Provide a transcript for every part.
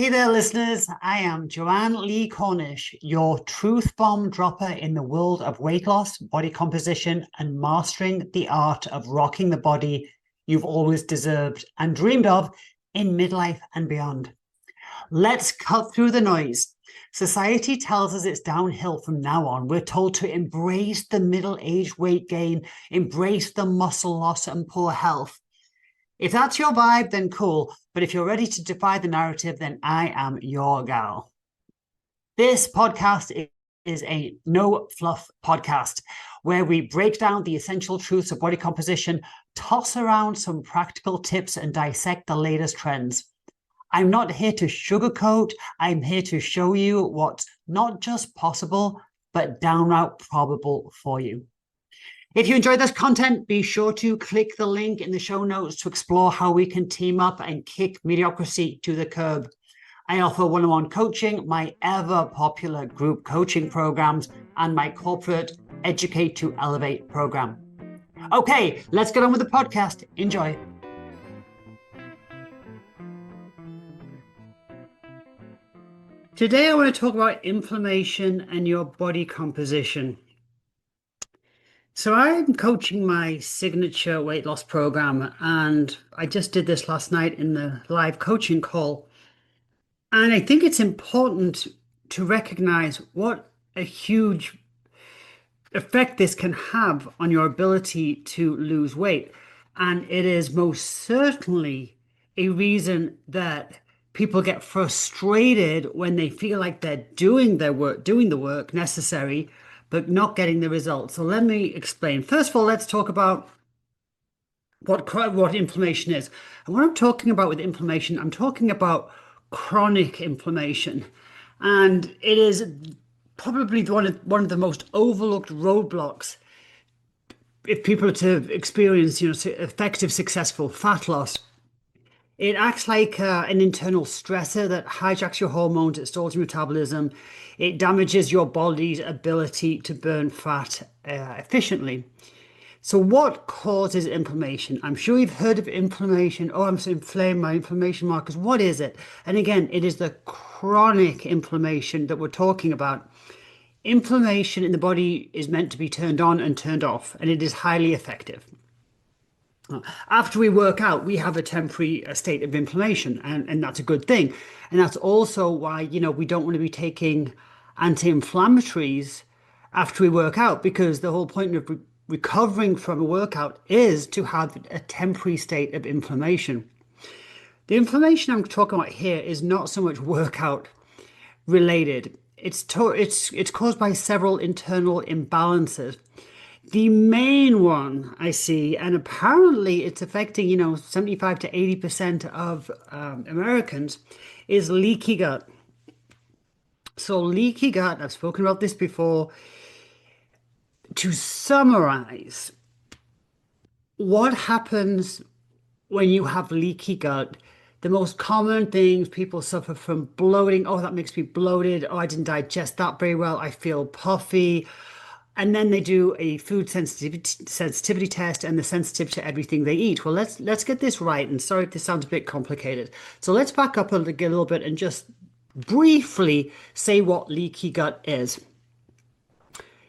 Hey there, listeners. I am Joanne Lee Cornish, your truth bomb dropper in the world of weight loss, body composition, and mastering the art of rocking the body you've always deserved and dreamed of in midlife and beyond. Let's cut through the noise. Society tells us it's downhill from now on. We're told to embrace the middle-aged weight gain, embrace the muscle loss and poor health. If that's your vibe, then cool. But if you're ready to defy the narrative, then I am your gal. This podcast is a no fluff podcast where we break down the essential truths of body composition, toss around some practical tips, and dissect the latest trends. I'm not here to sugarcoat. I'm here to show you what's not just possible, but downright probable for you. If you enjoyed this content, be sure to click the link in the show notes to explore how we can team up and kick mediocrity to the curb. I offer one-on-one coaching, my ever-popular group coaching programs, and my corporate Educate to Elevate program. Okay, let's get on with the podcast. Enjoy. Today, I want to talk about inflammation and your body composition. So I'm coaching my signature weight loss program, and I just did this last night in the live coaching call. And I think it's important to recognize what a huge effect this can have on your ability to lose weight. And it is most certainly a reason that people get frustrated when they feel like they're doing the work necessary, but not getting the results. So let me explain. First of all, let's talk about what inflammation is. And what I'm talking about with inflammation, I'm talking about chronic inflammation. And it is probably one of the most overlooked roadblocks if people are to experience, effective, successful fat loss. It acts like an internal stressor that hijacks your hormones, it stalls your metabolism, it damages your body's ability to burn fat efficiently. So what causes inflammation? I'm sure you've heard of inflammation. Oh, I'm so inflamed, my inflammation markers. What is it? And again, it is the chronic inflammation that we're talking about. Inflammation in the body is meant to be turned on and turned off, and it is highly effective. After we work out, we have a temporary state of inflammation, and that's a good thing. And that's also why, we don't want to be taking anti-inflammatories after we work out, because the whole point of recovering from a workout is to have a temporary state of inflammation. The inflammation I'm talking about here is not so much workout related. It's caused by several internal imbalances. The main one I see, and apparently it's affecting, 75 to 80% of Americans, is leaky gut. So leaky gut, I've spoken about this before. To summarize, what happens when you have leaky gut? The most common things, people suffer from bloating. Oh, that makes me bloated. Oh, I didn't digest that very well. I feel puffy. And then they do a food sensitivity test, and they're sensitive to everything they eat. Well, let's get this right. And sorry if this sounds a bit complicated. So let's back up a little bit and just briefly say what leaky gut is.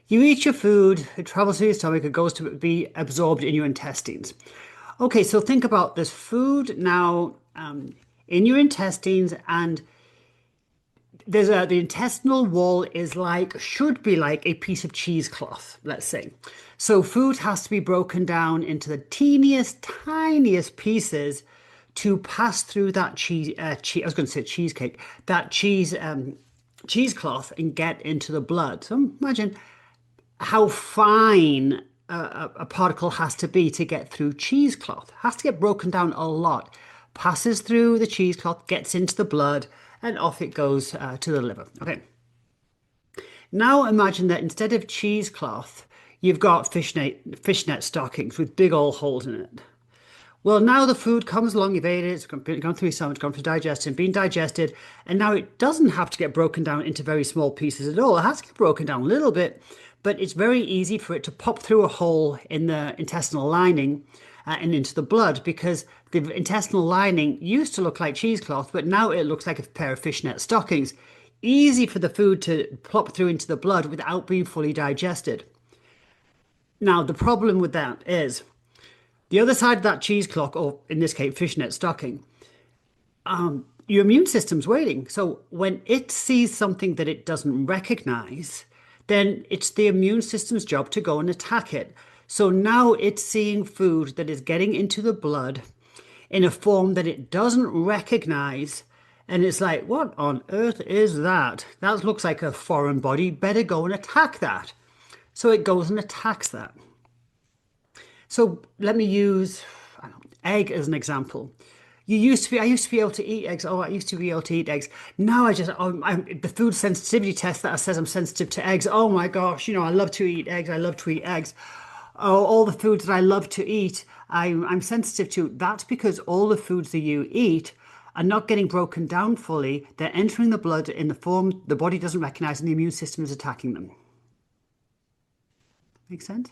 You eat your food, it travels through your stomach, it goes to be absorbed in your intestines. Okay, so think about this food now in your intestines, and the intestinal wall should be like a piece of cheesecloth, let's say. So food has to be broken down into the teeniest, tiniest pieces to pass through that cheesecloth and get into the blood. So imagine how fine a particle has to be to get through cheesecloth. It has to get broken down a lot. Passes through the cheesecloth, gets into the blood, and off it goes to the liver. Okay. Now imagine that instead of cheesecloth, you've got fishnet stockings with big old holes in it. Well, now the food comes along, you've ate it, it's gone through your stomach, gone through digestion, been digested, and now it doesn't have to get broken down into very small pieces at all. It has to get broken down a little bit, but it's very easy for it to pop through a hole in the intestinal lining and into the blood, because the intestinal lining used to look like cheesecloth, but now it looks like a pair of fishnet stockings. Easy for the food to plop through into the blood without being fully digested. Now, the problem with that is the other side of that cheesecloth, or in this case, fishnet stocking, your immune system's waiting. So when it sees something that it doesn't recognize, then it's the immune system's job to go and attack it. So now it's seeing food that is getting into the blood in a form that it doesn't recognize. And it's like, what on earth is that? That looks like a foreign body. Better go and attack that. So it goes and attacks that. So let me use egg as an example. I used to be able to eat eggs. Oh, I used to be able to eat eggs. Now the food sensitivity test that says I'm sensitive to eggs. Oh my gosh, I love to eat eggs. I love to eat eggs. Oh, all the foods that I love to eat, I'm sensitive to. That's because all the foods that you eat are not getting broken down fully. They're entering the blood in the form the body doesn't recognize, and the immune system is attacking them. Make sense?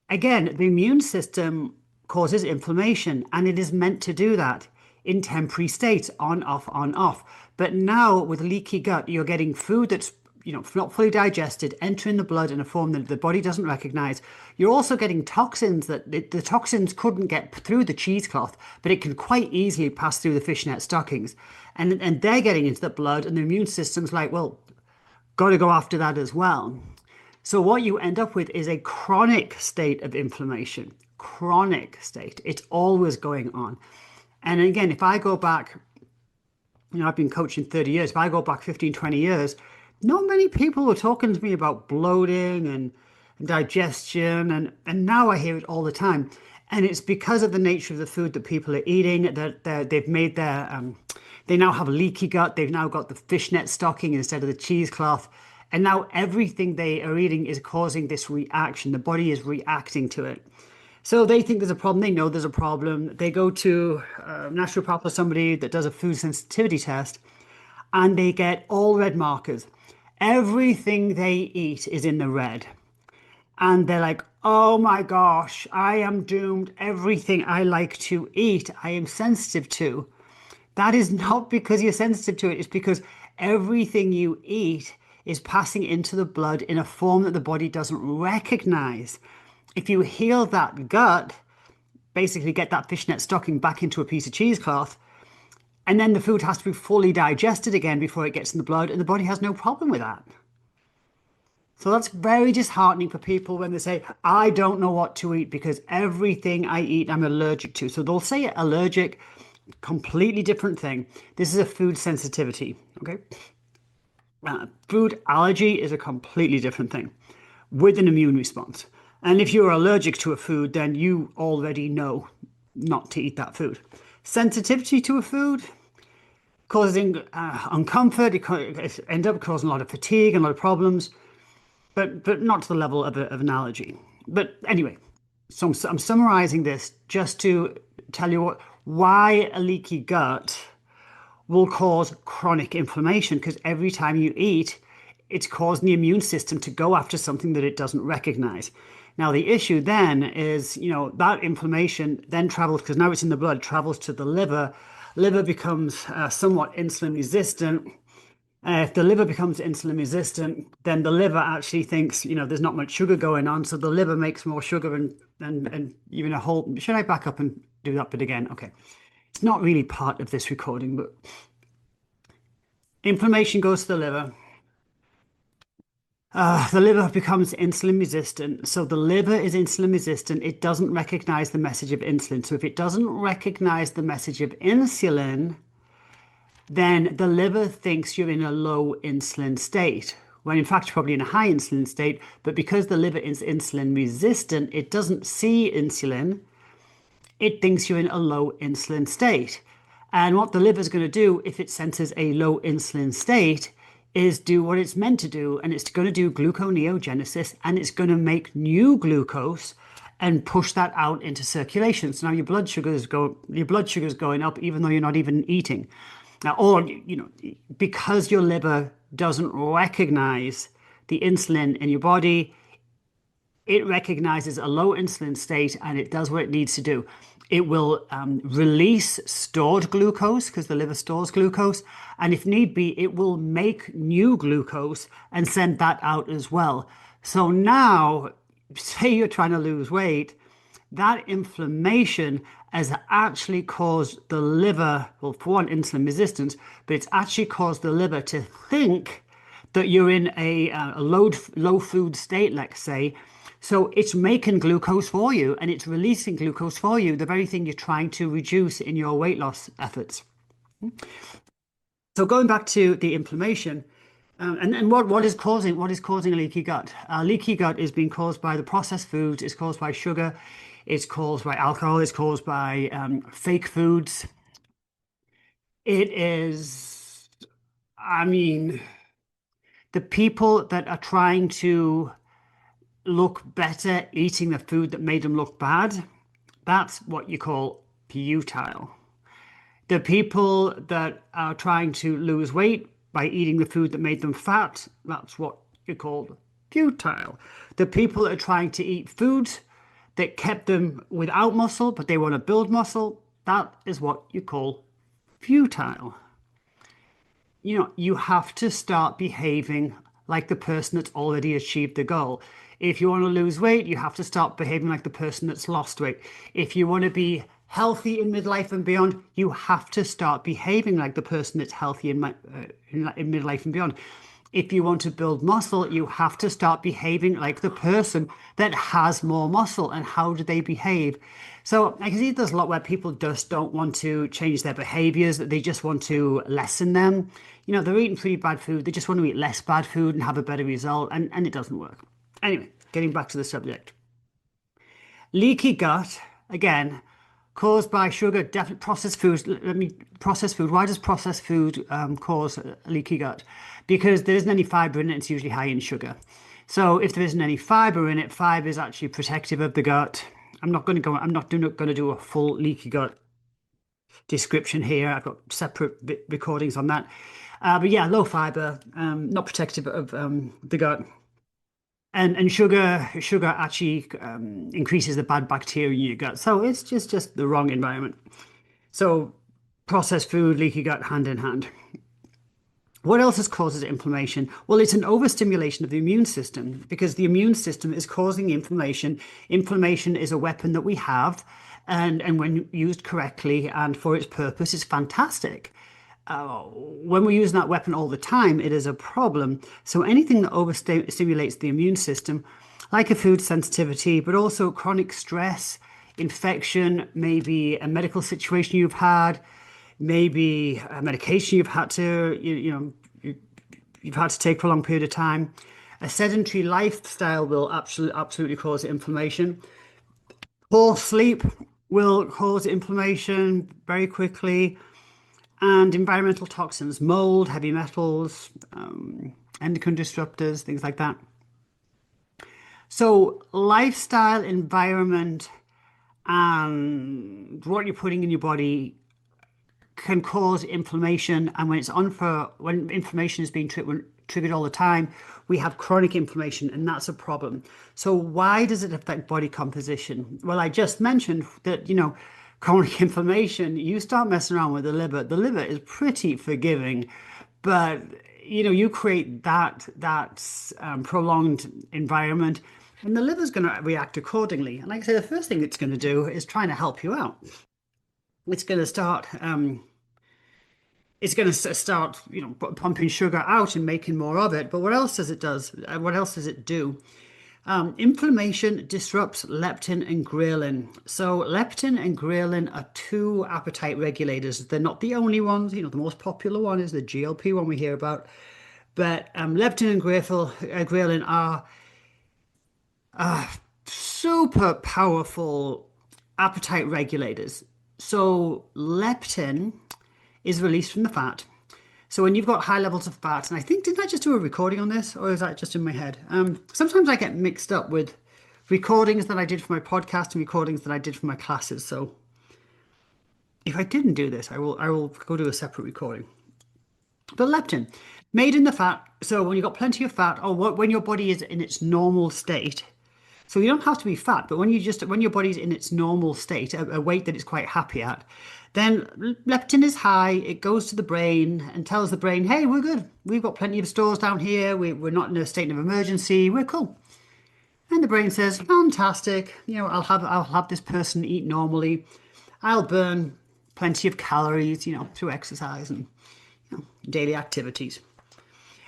Again, the immune system causes inflammation, and it is meant to do that in temporary states, on, off, on, off. But now with leaky gut, you're getting food that's not fully digested, entering the blood in a form that the body doesn't recognize. You're also getting toxins that the toxins couldn't get through the cheesecloth, but it can quite easily pass through the fishnet stockings. And they're getting into the blood, and the immune system's like, well, got to go after that as well. So what you end up with is a chronic state of inflammation. Chronic state. It's always going on. And again, if I go back, I've been coaching 30 years. If I go back 15, 20 years, not many people were talking to me about bloating and digestion. And now I hear it all the time. And it's because of the nature of the food that people are eating, that they've made they now have leaky gut. They've now got the fishnet stocking instead of the cheesecloth. And now everything they are eating is causing this reaction. The body is reacting to it. So they think there's a problem. They know there's a problem. They go to a naturopath or somebody that does a food sensitivity test, and they get all red markers. Everything they eat is in the red. And they're like, oh my gosh, I am doomed. Everything I like to eat, I am sensitive to. That is not because you're sensitive to it. It's because everything you eat is passing into the blood in a form that the body doesn't recognize. If you heal that gut, basically get that fishnet stocking back into a piece of cheesecloth, and then the food has to be fully digested again before it gets in the blood, and the body has no problem with that. So that's very disheartening for people when they say, I don't know what to eat because everything I eat I'm allergic to. So they'll say allergic, completely different thing. This is a food sensitivity, okay? Food allergy is a completely different thing with an immune response. And if you're allergic to a food, then you already know not to eat that food. Sensitivity to a food, causing uncomfort, it ends up causing a lot of fatigue and a lot of problems, but not to the level of an allergy. But anyway, so I'm summarizing this just to tell you why a leaky gut will cause chronic inflammation, because every time you eat, it's causing the immune system to go after something that it doesn't recognize. Now, the issue then is, that inflammation then travels, because now it's in the blood, travels to the liver. Liver becomes somewhat insulin resistant. If the liver becomes insulin resistant, then the liver actually thinks, there's not much sugar going on. So the liver makes more sugar and even a whole, should I back up and do that bit again? Okay. It's not really part of this recording, but inflammation goes to the liver. The liver becomes insulin resistant. So the liver is insulin resistant. It doesn't recognize the message of insulin. So if it doesn't recognize the message of insulin, then the liver thinks you're in a low insulin state, when in fact you're probably in a high insulin state. But because the liver is insulin resistant, it doesn't see insulin. It thinks you're in a low insulin state. And what the liver is going to do if it senses a low insulin state is do what it's meant to do. And it's going to do gluconeogenesis, and it's going to make new glucose and push that out into circulation. So now your blood sugar is going up even though you're not even eating. Now, or, because your liver doesn't recognize the insulin in your body, it recognizes a low insulin state and it does what it needs to do. It will release stored glucose because the liver stores glucose. And if need be, it will make new glucose and send that out as well. So now, say you're trying to lose weight, that inflammation has actually caused the liver, well, for one, insulin resistance, but it's actually caused the liver to think that you're in a low food state, let's say. So it's making glucose for you and it's releasing glucose for you, the very thing you're trying to reduce in your weight loss efforts. So going back to the inflammation, and what is causing a leaky gut? Leaky gut is being caused by the processed foods. It's caused by sugar. It's caused by alcohol. It's caused by fake foods. It is, I mean, the people that are trying to look better eating the food that made them look bad, that's what you call futile. The people that are trying to lose weight by eating the food that made them fat, that's what you call futile. The people that are trying to eat foods that kept them without muscle, but they want to build muscle, that is what you call futile. You have to start behaving like the person that's already achieved the goal. If you want to lose weight, you have to start behaving like the person that's lost weight. If you want to be healthy in midlife and beyond, you have to start behaving like the person that's healthy in midlife and beyond. If you want to build muscle, you have to start behaving like the person that has more muscle. And how do they behave? So I can see there's a lot where people just don't want to change their behaviors, that they just want to lessen them. They're eating pretty bad food. They just want to eat less bad food and have a better result. And it doesn't work. Anyway, getting back to the subject. Leaky gut, again, caused by sugar, definitely processed foods. Processed food. Why does processed food cause leaky gut? Because there isn't any fiber in it. It's usually high in sugar. So if there isn't any fiber in it, fiber is actually protective of the gut. I'm not going to do a full leaky gut description here. I've got separate recordings on that. But yeah, low fiber, not protective of the gut. And sugar actually increases the bad bacteria in your gut. So it's just the wrong environment. So processed food, leaky gut, hand in hand. What else causes inflammation? Well, it's an overstimulation of the immune system because the immune system is causing inflammation. Inflammation is a weapon that we have, and when used correctly and for its purpose, it's fantastic. When we're using that weapon all the time, it is a problem. So anything that overstimulates the immune system, like a food sensitivity, but also chronic stress, infection, maybe a medical situation you've had, maybe a medication you've had to, you've had to take for a long period of time. A sedentary lifestyle will absolutely cause inflammation. Poor sleep will cause inflammation very quickly. And environmental toxins, mold, heavy metals, endocrine disruptors, things like that. So lifestyle, environment, and what you're putting in your body can cause inflammation. And when inflammation is being triggered all the time, we have chronic inflammation, and that's a problem. So why does it affect body composition? Well, I just mentioned that, chronic inflammation, you start messing around with the liver. The liver is pretty forgiving, but you create that prolonged environment, and the liver's going to react accordingly. And like I say, the first thing it's going to do is trying to help you out. It's going to start. It's going to start, pumping sugar out and making more of it. But what else does it does? What else does it do? Inflammation disrupts leptin and ghrelin. So leptin and ghrelin are two appetite regulators. They're not the only ones. The most popular one is the GLP one we hear about. But leptin and ghrelin are super powerful appetite regulators. So leptin is released from the fat. So when you've got high levels of fat, and I think, didn't I just do a recording on this, or is that just in my head? Sometimes I get mixed up with recordings that I did for my podcast and recordings that I did for my classes. So if I didn't do this, I will go do a separate recording. But leptin, made in the fat. So when you've got plenty of fat, or when your body is in its normal state, So you don't have to be fat, but when your body's in its normal state, a weight that it's quite happy at, then leptin is high. It goes to the brain and tells the brain, "Hey, we're good. We've got plenty of stores down here. We're not in a state of emergency. We're cool." And the brain says, "Fantastic. I'll have this person eat normally. I'll burn plenty of calories, through exercise and daily activities."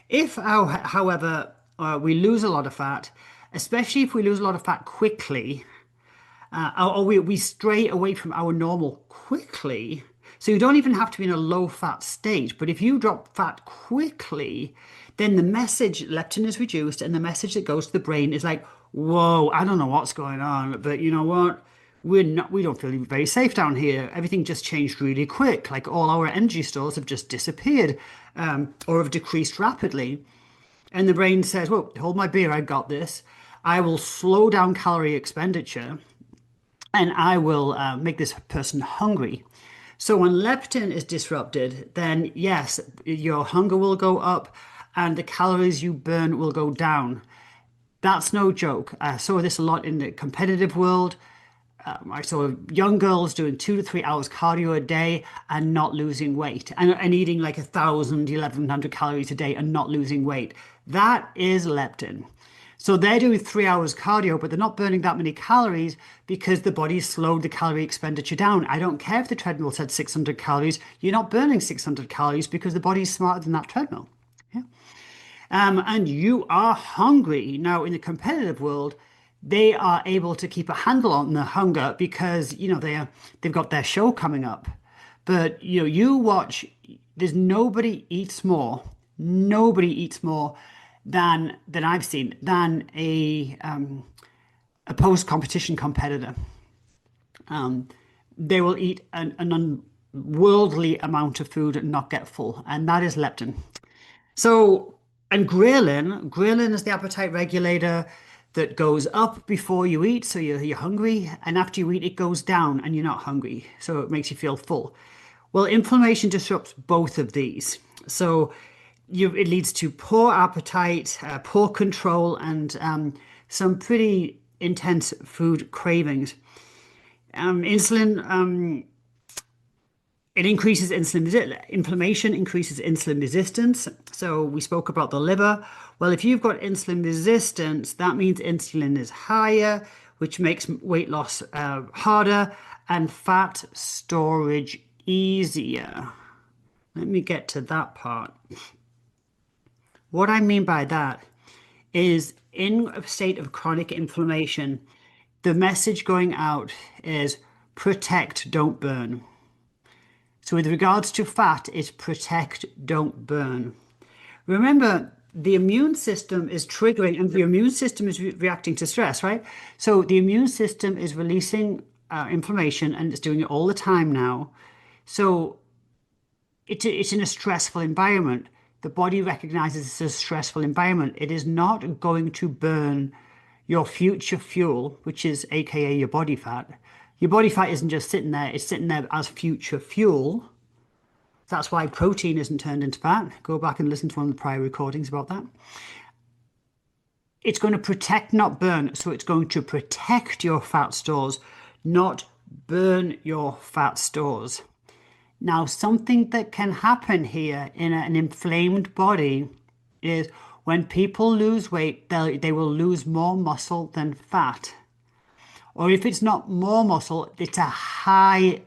If, however, we lose a lot of fat, especially if we lose a lot of fat quickly, or we stray away from our normal quickly, so you don't even have to be in a low fat state, but if you drop fat quickly, then the message, leptin is reduced, and the message that goes to the brain is like, "Whoa, I don't know what's going on, but you know what? We don't feel very safe down here. Everything just changed really quick. Like all our energy stores have just disappeared, or have decreased rapidly." And the brain says, "Well, hold my beer, I got this. I will slow down calorie expenditure and I will make this person hungry." So when leptin is disrupted, then yes, your hunger will go up and the calories you burn will go down. That's no joke. I saw this a lot in the competitive world. I saw young girls doing 2 to 3 hours cardio a day and not losing weight, and eating like 1,000, 1,100 calories a day and not losing weight. That is leptin. So they're doing 3 hours cardio, but they're not burning that many calories because the body slowed the calorie expenditure down. I don't care if the treadmill said 600 calories. You're not burning 600 calories because the body's smarter than that treadmill. Yeah. And you are hungry. Now, in the competitive world, they are able to keep a handle on the hunger because they've got their show coming up. But you watch. There's nobody eats more than I've seen than a post-competition competitor. They will eat an unworldly amount of food and not get full, and that is leptin. So, and ghrelin is the appetite regulator that goes up before you eat, so you're hungry, and after you eat, it goes down and you're not hungry, so it makes you feel full. Well, inflammation disrupts both of these. So it leads to poor appetite, poor control, and some pretty intense food cravings. Insulin, it increases inflammation, increases insulin resistance. So we spoke about the liver. Well, if you've got insulin resistance, that means insulin is higher, which makes weight loss harder and fat storage easier. Let me get to that part. What I mean by that is, in a state of chronic inflammation, the message going out is protect, don't burn. So with regards to fat, it's protect, don't burn. Remember, the immune system is triggering, and the immune system is reacting to stress, right? So the immune system is releasing inflammation, and it's doing it all the time now. So it's in a stressful environment. The body recognizes it's a stressful environment. It is not going to burn your future fuel, which is AKA your body fat. Your body fat isn't just sitting there, it's sitting there as future fuel. That's why protein isn't turned into fat. Go back and listen to one of the prior recordings about that. It's going to protect, not burn. So it's going to protect your fat stores, not burn your fat stores. Now, something that can happen here in an inflamed body is when people lose weight, they will lose more muscle than fat. Or if it's not more muscle, it's a high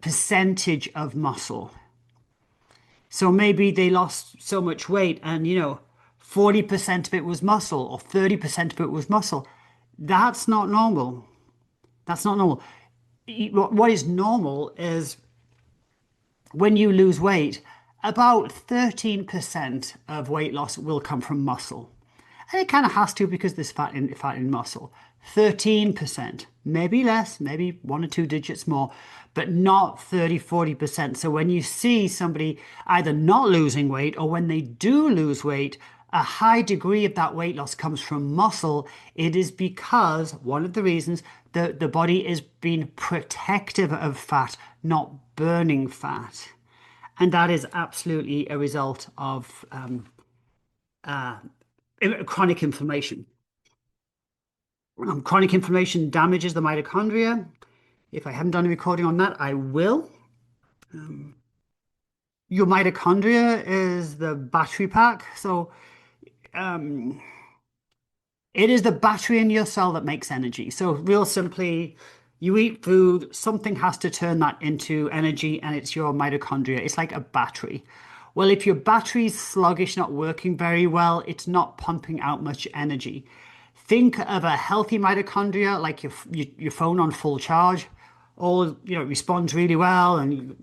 percentage of muscle. So maybe they lost so much weight and 40% of it was muscle or 30% of it was muscle. That's not normal. That's not normal. What is normal is, when you lose weight, about 13% of weight loss will come from muscle. And it kind of has to, because there's fat in muscle. 13%, maybe less, maybe 1 or 2 digits more, but not 30, 40%. So when you see somebody either not losing weight, or when they do lose weight, a high degree of that weight loss comes from muscle. It is because one of the reasons the body is being protective of fat, not burning fat. And that is absolutely a result of chronic inflammation. Chronic inflammation damages the mitochondria. If I haven't done a recording on that, I will. Your mitochondria is the battery pack. So it is the battery in your cell that makes energy. So real simply, you eat food, something has to turn that into energy, and it's your mitochondria. It's like a battery. Well, if your battery's sluggish, not working very well, it's not pumping out much energy. Think of a healthy mitochondria like your phone on full charge. All it responds really well, and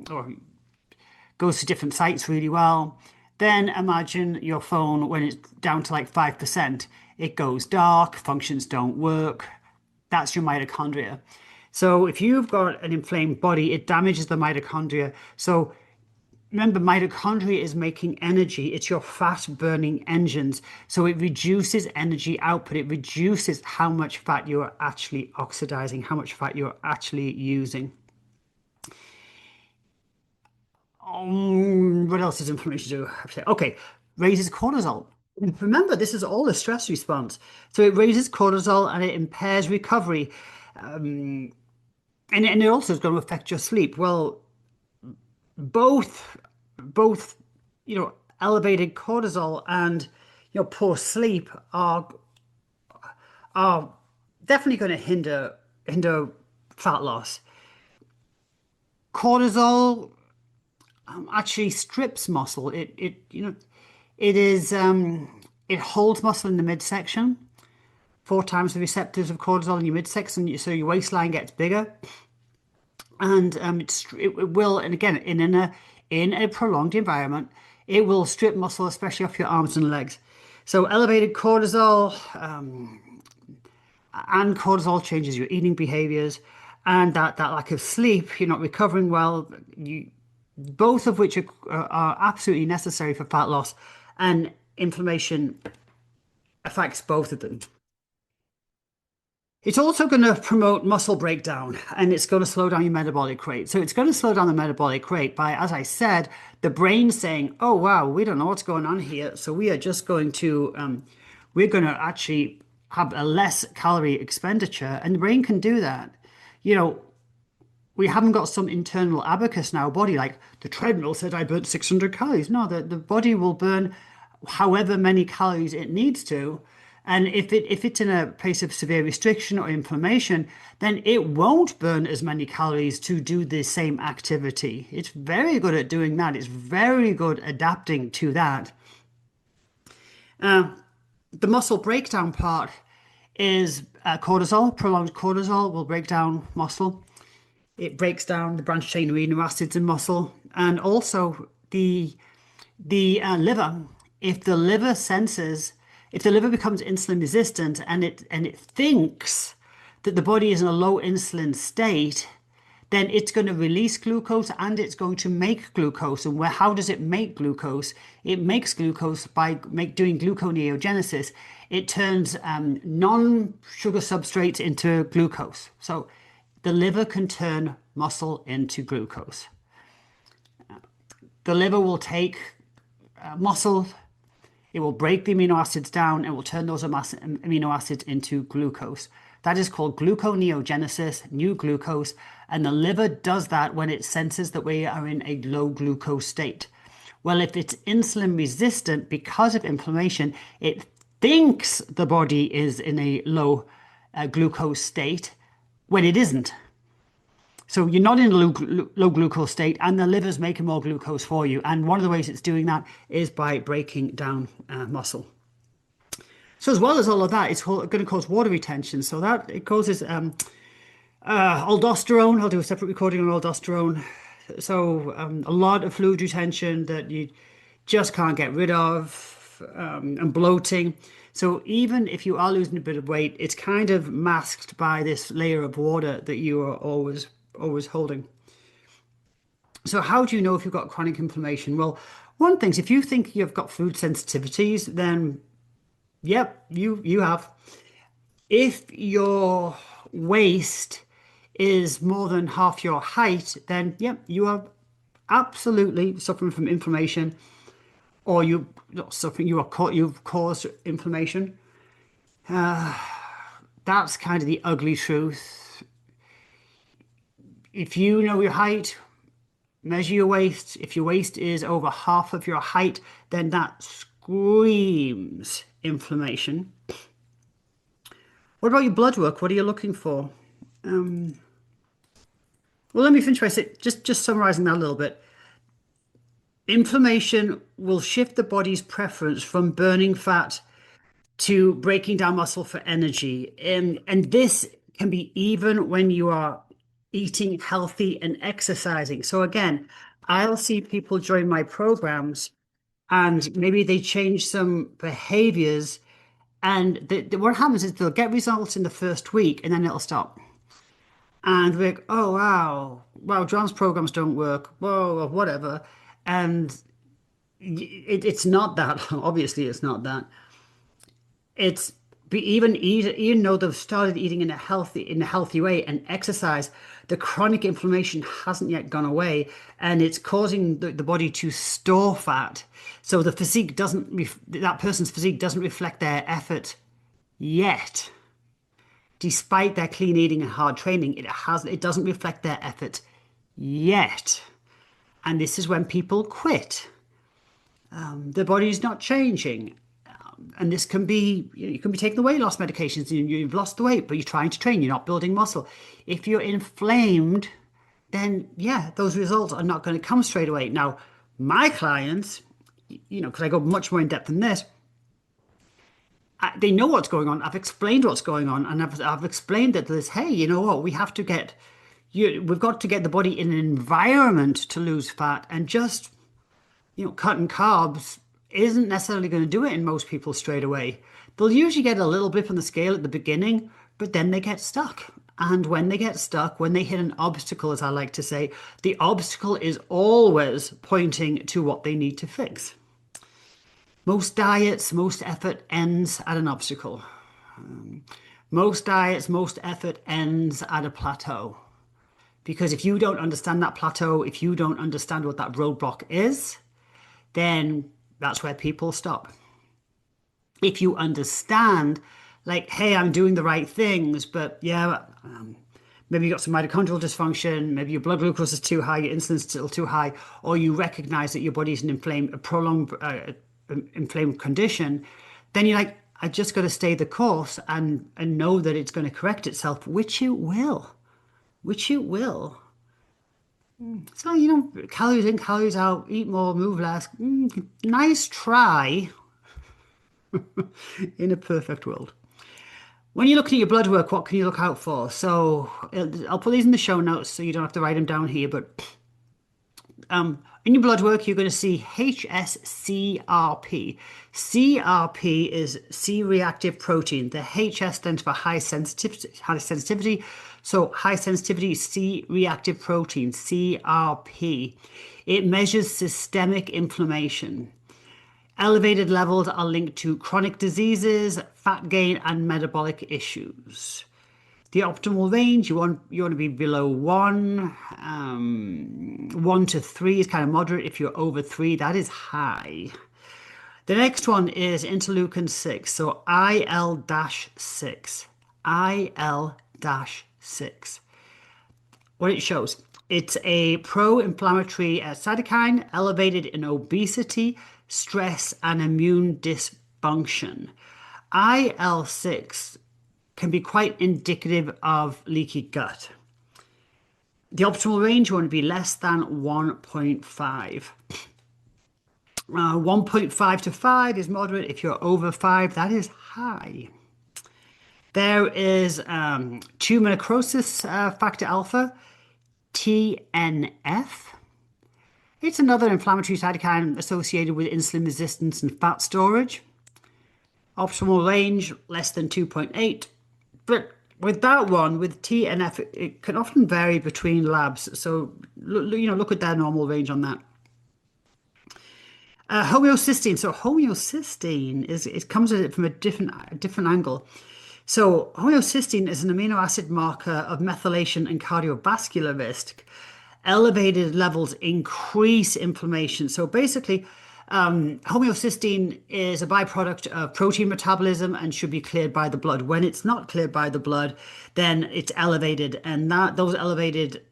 or goes to different sites really well. Then imagine your phone when it's down to like 5%. It goes dark, functions don't work. That's your mitochondria. So if you've got an inflamed body, it damages the mitochondria. So remember, mitochondria is making energy. It's your fat burning engines. So it reduces energy output. It reduces how much fat you're actually oxidizing, how much fat you're actually using. What else does inflammation do? Okay, raises cortisol. Remember, this is all a stress response. So it raises cortisol and it impairs recovery. And it also is going to affect your sleep. Well, both, both, elevated cortisol and poor sleep are definitely going to hinder fat loss. Cortisol actually strips muscle. It holds muscle in the midsection. 4 times the receptors of cortisol in your midsection, so your waistline gets bigger. And it will, and again, in a prolonged environment, it will strip muscle, especially off your arms and legs. So elevated cortisol, and cortisol changes your eating behaviors, and that lack of sleep, you're not recovering well. Both of which are absolutely necessary for fat loss, and inflammation affects both of them. It's also going to promote muscle breakdown, and it's going to slow down your metabolic rate. So it's going to slow down the metabolic rate by, as I said, the brain saying, "Oh wow, we don't know what's going on here, so we are just going to we're going to actually have a less calorie expenditure," and the brain can do that. We haven't got some internal abacus in our body, like the treadmill said I burnt 600 calories. No, the body will burn however many calories it needs to. And if it's in a place of severe restriction or inflammation, then it won't burn as many calories to do the same activity. It's very good at doing that. It's very good adapting to that. The muscle breakdown part is cortisol. Prolonged cortisol will break down muscle. It breaks down the branched chain amino acids in muscle, and also the liver. If the liver becomes insulin resistant and it thinks that the body is in a low insulin state, then it's going to release glucose and it's going to make glucose. And how does it make glucose? It makes glucose by doing gluconeogenesis. It turns non-sugar substrates into glucose. So the liver can turn muscle into glucose. The liver will take muscle, it will break the amino acids down and will turn those amino acids into glucose. That is called gluconeogenesis, new glucose, and the liver does that when it senses that we are in a low glucose state. Well, if it's insulin resistant because of inflammation, it thinks the body is in a low glucose state when it isn't. So you're not in a low glucose state, and the liver's making more glucose for you. And one of the ways it's doing that is by breaking down muscle. So as well as all of that, it's going to cause water retention. So that it causes aldosterone. I'll do a separate recording on aldosterone. So a lot of fluid retention that you just can't get rid of, and bloating. So even if you are losing a bit of weight, it's kind of masked by this layer of water that you are always holding. So how do you know if you've got chronic inflammation? Well, one thing is, if you think you've got food sensitivities, then yep, you have. If your waist is more than half your height, then yep, you are absolutely suffering from inflammation, or you've caused inflammation. that's kind of the ugly truth. If you know your height, measure your waist. If your waist is over half of your height, then that screams inflammation. What about your blood work? What are you looking for? Well, let me finish by just summarizing that a little bit. Inflammation will shift the body's preference from burning fat to breaking down muscle for energy. And this can be even when you are eating healthy and exercising. So again, I'll see people join my programs and maybe they change some behaviors. And what happens is they'll get results in the first week and then it'll stop. And we're like, oh, wow, John's programs don't work, whoa, or whatever. And it's not that, obviously, it's not that. It's even though they've started eating in a healthy way and exercise, the chronic inflammation hasn't yet gone away, and it's causing the body to store fat. So the physique that person's physique doesn't reflect their effort yet. Despite their clean eating and hard training, it doesn't reflect their effort yet. And this is when people quit. The body's not changing. And this can be, you can be taking the weight loss medications and you've lost the weight, but you're trying to train, you're not building muscle. If you're inflamed, then yeah, those results are not going to come straight away. Now, my clients, because I go much more in depth than this, they know what's going on. I've explained what's going on, and I've explained that there's, hey, you know what, we've got to get the body in an environment to lose fat, and just cutting carbs isn't necessarily going to do it in most people straight away. They'll usually get a little blip on the scale at the beginning, but then they get stuck. And when they get stuck, when they hit an obstacle, as I like to say, the obstacle is always pointing to what they need to fix. Most diets, most effort ends at an obstacle. Most diets, most effort ends at a plateau. Because if you don't understand that plateau, if you don't understand what that roadblock is, then that's where people stop. If you understand, like, hey, I'm doing the right things, but yeah, maybe you got some mitochondrial dysfunction, maybe your blood glucose is too high, your insulin's still too high, or you recognize that your body's in a prolonged inflamed condition, then you're like, I just got to stay the course and know that it's going to correct itself, which it will. So, calories in, calories out, eat more, move less. Nice try in a perfect world. When you're looking at your blood work, what can you look out for? So I'll put these in the show notes so you don't have to write them down here, but in your blood work, you're going to see HSCRP. CRP is C-reactive protein. The HS stands for high sensitivity. So high sensitivity C-reactive protein, CRP. It measures systemic inflammation. Elevated levels are linked to chronic diseases, fat gain, and metabolic issues. The optimal range, you want to be below 1. 1 to 3 is kind of moderate. If you're over 3, that is high. The next one is interleukin 6, so IL-6. IL-6. What it shows, it's a pro-inflammatory cytokine elevated in obesity, stress, and immune dysfunction. IL-6 can be quite indicative of leaky gut. The optimal range, you want to be less than 1.5. 1.5 to 5 is moderate. If you're over 5, that is high. There is tumor necrosis factor alpha, TNF. It's another inflammatory cytokine associated with insulin resistance and fat storage. Optimal range, less than 2.8. But with that one, with TNF, it can often vary between labs. So, look at their normal range on that. Homeocysteine. So homeocysteine comes at it from a different angle. So homeocysteine is an amino acid marker of methylation and cardiovascular risk. Elevated levels increase inflammation. So basically, Homeocysteine is a byproduct of protein metabolism and should be cleared by the blood. When it's not cleared by the blood, then it's elevated, and those elevated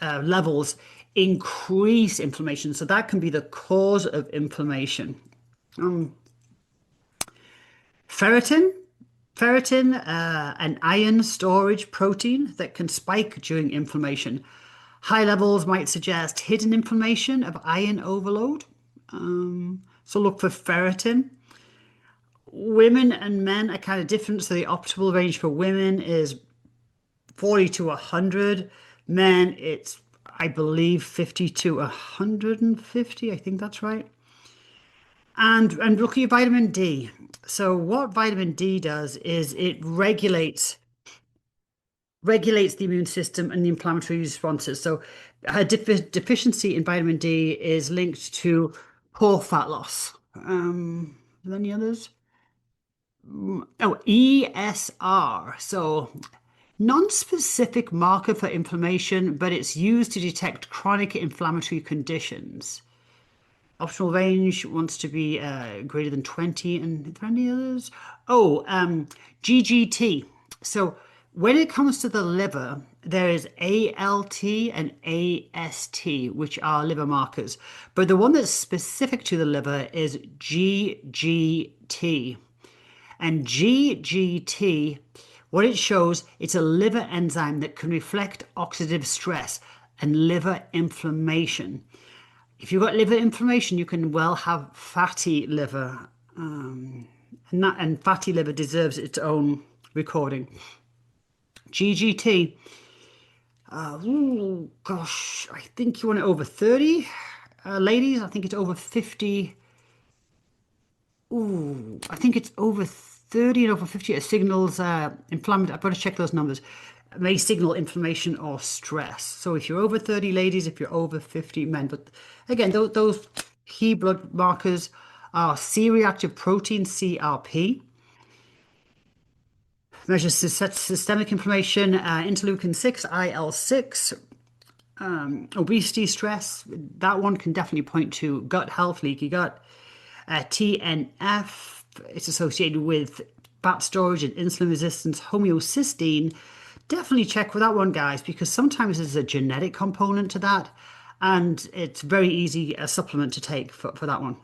levels increase inflammation. So that can be the cause of inflammation. Ferritin. Ferritin, an iron storage protein that can spike during inflammation. High levels might suggest hidden inflammation of iron overload. So look for ferritin. Women and men are kind of different. So the optimal range for women is 40 to 100. Men, it's, I believe, 50 to 150. I think that's right. And look at your vitamin D. So what vitamin D does is it regulates the immune system and the inflammatory responses. So a deficiency in vitamin D is linked to poor fat loss. Are there any others? Oh, ESR. So non-specific marker for inflammation, but it's used to detect chronic inflammatory conditions. Optimal range wants to be greater than 20. And are there any others? Oh, GGT. So when it comes to the liver, there is ALT and AST, which are liver markers. But the one that's specific to the liver is GGT. And GGT, what it shows, it's a liver enzyme that can reflect oxidative stress and liver inflammation. If you've got liver inflammation, you can well have fatty liver. And fatty liver deserves its own recording. GGT. Oh gosh, I think you want it over 30. Ladies, I think it's over 50. Ooh, I think it's over 30 and over 50. It signals inflammatory. I've got to check those numbers. It may signal inflammation or stress. So if you're over 30, ladies, if you're over 50, men. But again, those key blood markers are C-reactive protein, CRP. Measures systemic inflammation, interleukin 6, IL-6, obesity, stress. That one can definitely point to gut health, leaky gut. TNF, it's associated with fat storage and insulin resistance. Homeocysteine, definitely check for that one, guys, because sometimes there's a genetic component to that, and it's very easy a supplement to take for that one.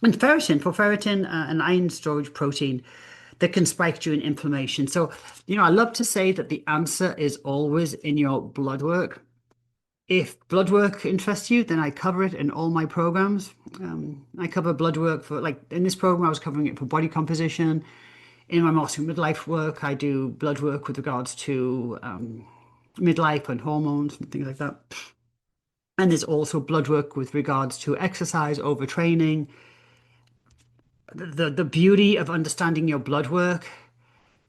And ferritin, an iron storage protein that can spike during inflammation. So, I love to say that the answer is always in your blood work. If blood work interests you, then I cover it in all my programs. I cover blood work for, like in this program, I was covering it for body composition. In my master midlife work, I do blood work with regards to midlife and hormones and things like that. And there's also blood work with regards to exercise, overtraining. The beauty of understanding your blood work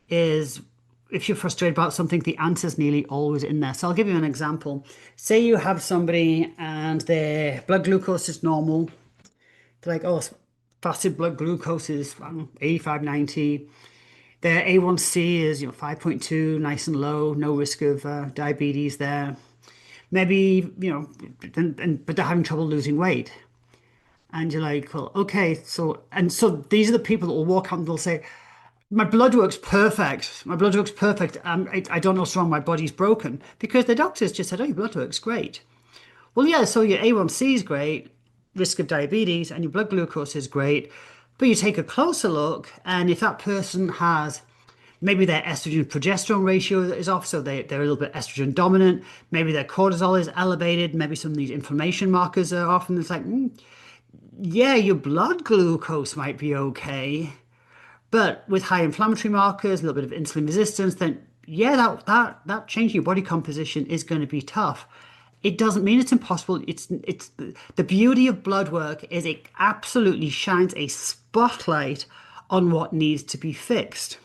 is if you're frustrated about something, the answer's nearly always in there. So I'll give you an example. Say you have somebody and their blood glucose is normal. They're like, oh, fasted blood glucose is 85, 90. Their A1C is 5.2, nice and low, no risk of diabetes there. Maybe, but they're having trouble losing weight. And you're like, well, okay, so these are the people that will walk out and they'll say, my blood work's perfect. My blood work's perfect. I don't know what's wrong. My body's broken. Because the doctors just said, oh, your blood work's great. Well, yeah, so your A1C is great, risk of diabetes, and your blood glucose is great. But you take a closer look, and if that person has maybe their estrogen progesterone ratio is off, so they're a little bit estrogen dominant, maybe their cortisol is elevated, maybe some of these inflammation markers are off, and it's like, yeah, your blood glucose might be okay. But with high inflammatory markers, a little bit of insulin resistance, then yeah, that changing your body composition is going to be tough. It doesn't mean it's impossible. It's the beauty of blood work is it absolutely shines a spotlight on what needs to be fixed.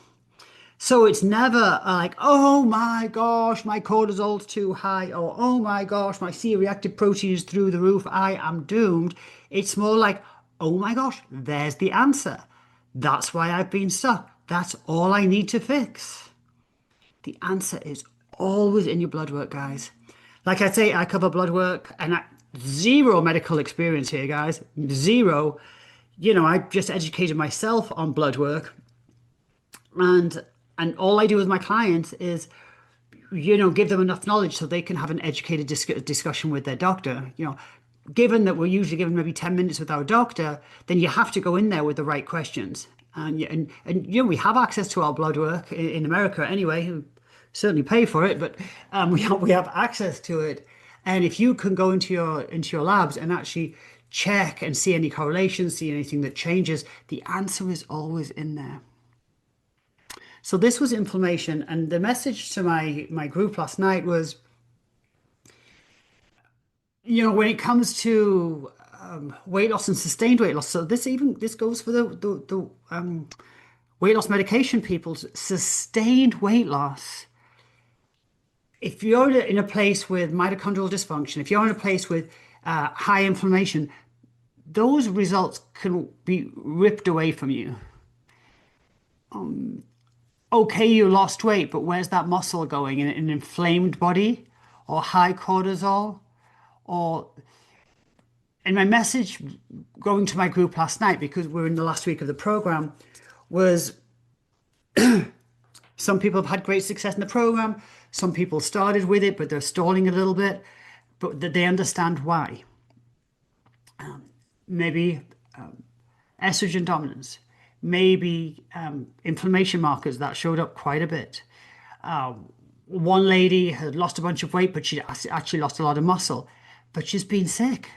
So it's never like, oh my gosh, my cortisol's too high, or oh my gosh, my C-reactive protein is through the roof, I am doomed. It's more like, oh my gosh, there's the answer. That's why I've been stuck. That's all I need to fix. The answer is always in your blood work, guys. Like I say, I cover blood work, and zero medical experience here, guys. Zero. I just educated myself on blood work, and all I do with my clients is give them enough knowledge so they can have an educated discussion with their doctor. Given that we're usually given maybe 10 minutes with our doctor, then you have to go in there with the right questions. And we have access to our blood work in America anyway. We certainly pay for it, but we have access to it. And if you can go into your labs and actually check and see any correlations, see anything that changes, the answer is always in there. So this was inflammation, and the message to my group last night was, when it comes to weight loss and sustained weight loss. So this goes for the weight loss medication people. Sustained weight loss. If you're in a place with mitochondrial dysfunction, if you're in a place with high inflammation, those results can be ripped away from you. Okay, you lost weight, but where's that muscle going? In an inflamed body or high cortisol? Or, and my message going to my group last night, because we're in the last week of the program, was some people have had great success in the program. Some people started with it, but they're stalling a little bit, but that they understand why. Maybe estrogen dominance, maybe inflammation markers that showed up quite a bit. One lady had lost a bunch of weight, but she actually lost a lot of muscle, but she's been sick.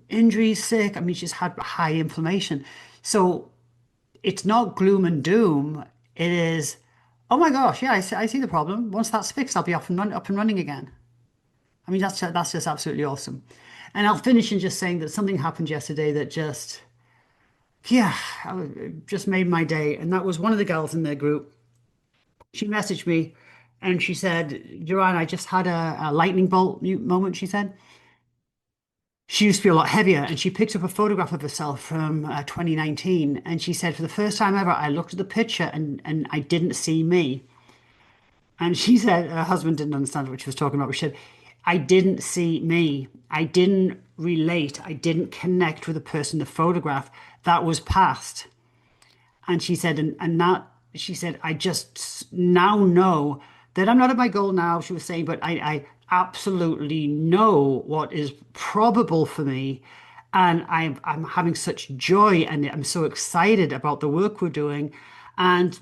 Injuries, sick. I mean, she's had high inflammation. So it's not gloom and doom. It is, oh my gosh, yeah, I see the problem. Once that's fixed, I'll be up and running again. I mean, that's just absolutely awesome. And I'll finish in just saying that something happened yesterday that just, yeah, just made my day. And that was one of the girls in their group. She messaged me and she said, Joanne, I just had a lightning bolt moment, she said. She used to be a lot heavier, and she picked up a photograph of herself from 2019. And she said, for the first time ever, I looked at the picture and I didn't see me. And she said her husband didn't understand what she was talking about. But she said, I didn't see me. I didn't relate. I didn't connect with the person in the photograph. That was past. And she said, and that, she said, I just now know that I'm not at my goal now, she was saying, but I absolutely know what is probable for me. And I'm having such joy, and I'm so excited about the work we're doing. And,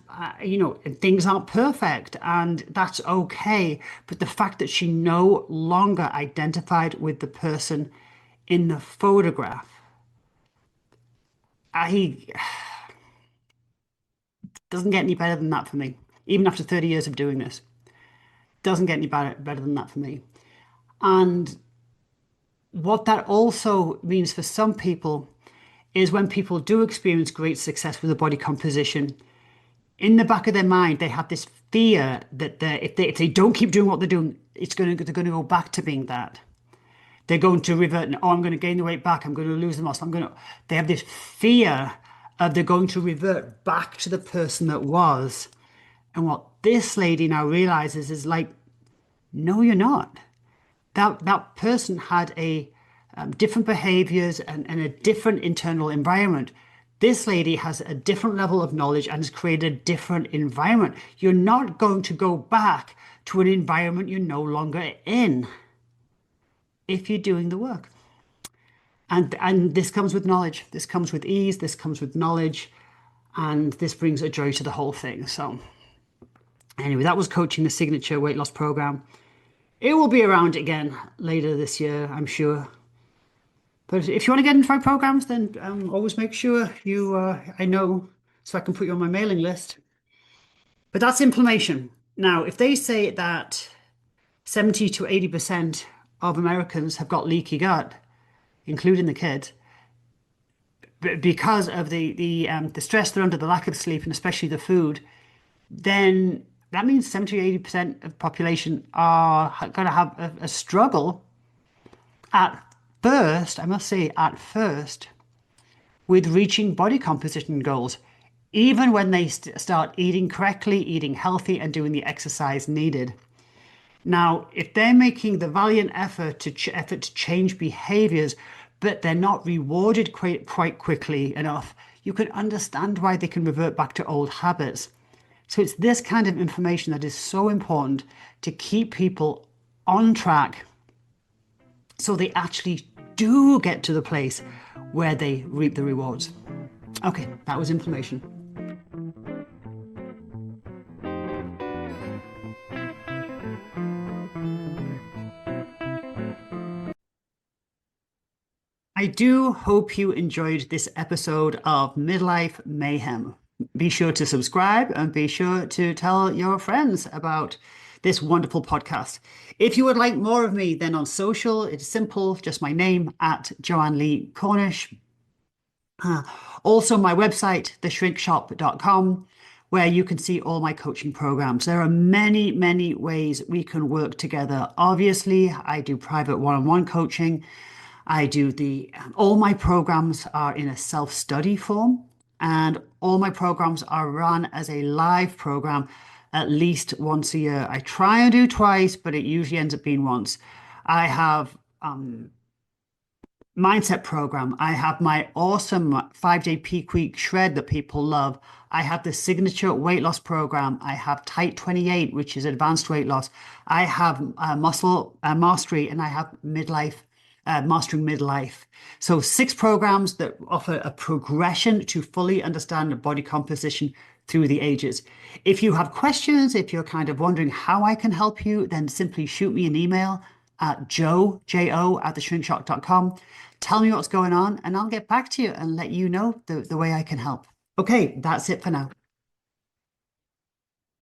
things aren't perfect, and that's okay. But the fact that she no longer identified with the person in the photograph, doesn't get any better than that for me. Even after 30 years of doing this, doesn't get any better than that for me. And what that also means for some people is when people do experience great success with the body composition, in the back of their mind, they have this fear that if they don't keep doing what they're doing, they're going to go back to being that. They're going to revert, and, I'm going to gain the weight back. I'm going to lose the muscle. They have this fear of they're going to revert back to the person that was. And what this lady now realizes is like, no, you're not. That person had a different behaviors and a different internal environment. This lady has a different level of knowledge and has created a different environment. You're not going to go back to an environment you're no longer in if you're doing the work. And this comes with knowledge. This comes with ease. This comes with knowledge. And this brings a joy to the whole thing. So anyway, that was coaching the signature weight loss program. It will be around again later this year, I'm sure. But if you want to get into my programs, then always make sure I know, so I can put you on my mailing list. But that's inflammation. Now, if they say that 70 to 80% of Americans have got leaky gut, including the kids, because of the stress they're under, the lack of sleep, and especially the food, then that means 70 to 80% of the population are going to have a struggle at first, I must say, at first, with reaching body composition goals, even when they start eating correctly, eating healthy, and doing the exercise needed. Now, if they're making the valiant effort to change behaviors, but they're not rewarded quite quickly enough, you can understand why they can revert back to old habits. So it's this kind of information that is so important to keep people on track so they actually do get to the place where they reap the rewards. Okay, that was inflammation. I do hope you enjoyed this episode of Midlife Mayhem. Be sure to subscribe and be sure to tell your friends about this wonderful podcast. If you would like more of me, then on social, it's simple, just my name at Joanne Lee Cornish. Also, my website, theshrinkshop.com, where you can see all my coaching programs. There are many, many ways we can work together. Obviously, I do private one-on-one coaching. I do all my programs are in a self-study form, and all my programs are run as a live program at least once a year. I try and do twice, but it usually ends up being once. I have mindset program. I have my awesome 5-day peak week shred that people love. I have the signature weight loss program. I have TIGHT28, which is advanced weight loss. I have muscle mastery, and I have mastering midlife. So 6 programs that offer a progression to fully understand the body composition through the ages. If you have questions, if you're kind of wondering how I can help you, then simply shoot me an email at jo@theshrinkshop.com. Tell me what's going on, and I'll get back to you and let you know the way I can help. Okay, that's it for now.